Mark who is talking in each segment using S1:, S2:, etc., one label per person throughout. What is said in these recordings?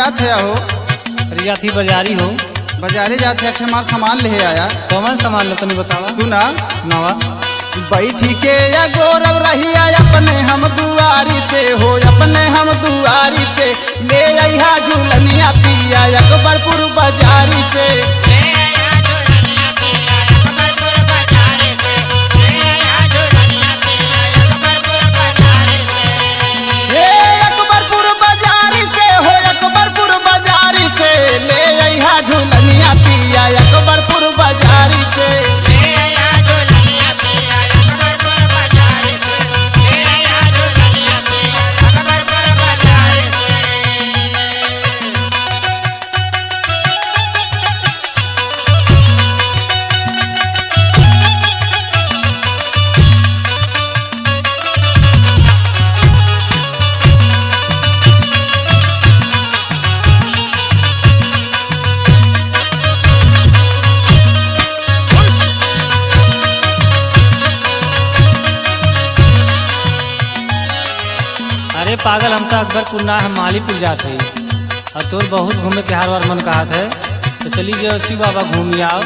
S1: जात है हो?
S2: रिया थी बाजारी हो।
S1: बाजारे जाते है हमार सामान ले आया।
S2: कौन सामान लो तनी बतावा।
S1: सुना
S2: नवा
S1: बैठी के या गौरव रहिया अपने हम दुआरी से हो, अपने हम दुआरी से ले आया झूलनिया पिया अकबरपुर बाजारी से। झूलनिया पिया अकबरपुर बाजारी से।
S2: अरे पागल, हम तो अकबरपुर ना हम मालीपुर जाते हैं और तोर बहुत घूमे के हार मन कहा थे तो चली गए शिव बाबा घूम आओ।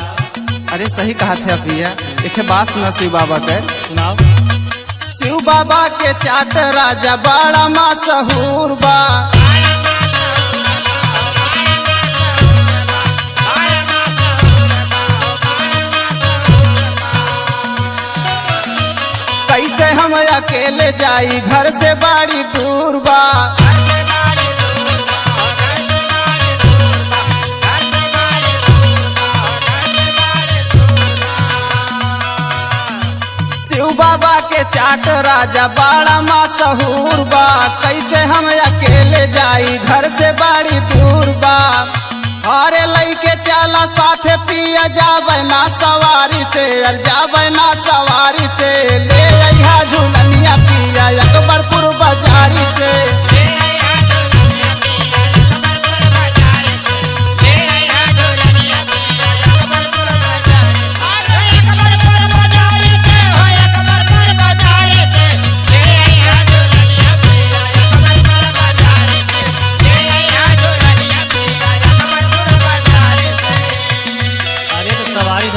S1: अरे सही कहा थे भैया, एक बात सुना शिव बाबा के।
S2: सुनाओ।
S1: शिव बाबा के चाट राजा बड़ा मशहूर बा। कैसे हम अकेले जाई घर से बड़ी दूर बा। शिव बाबा के चाट राजा बड़ा मशहूर बा। कैसे हम अकेले जाई घर से बड़ी दूर बा। अरे लइके चला साथे पिया जावे ना सवारी से, अर जावे ना सवारी से ले आया झूलनिया पिया अकबरपुर बाजारी से।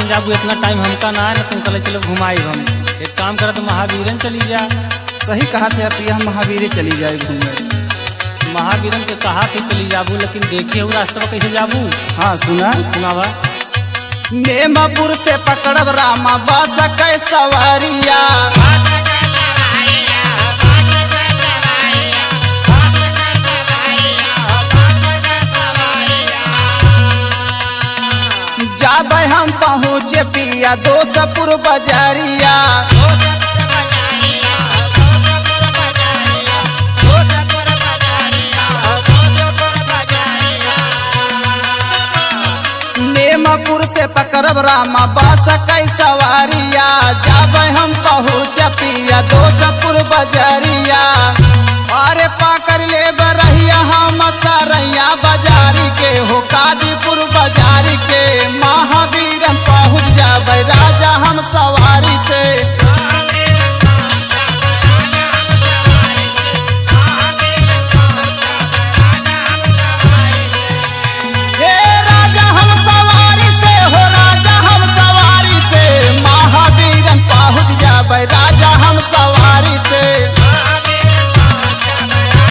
S2: जाबू इतना टाइम हमका ना है ना, तुम कल चलो घुमाई। हम एक काम करा तो महावीरन चली जा।
S1: सही कहा थे पिया, हम महावीर चली जाए घूमने।
S2: महावीरन के कहा कि चली जाबू, लेकिन देखिए वो रास्ता कैसे जाबू।
S1: हाँ सुना
S2: सुनावा।
S1: नेमापुर से पकड़ब रामा बस कै सवारिया। जाबे हम पहुँचे पिया दोसपुर बाजारिया। नेमापुर से पकड़ब रामा बस कै सवारिया। जाबे हम पहुँचे पिया दोसपुर बाजारिया। अरे पकड़ ले बरहिया हम सरैया बाजारी के हो कादीपुर बाजार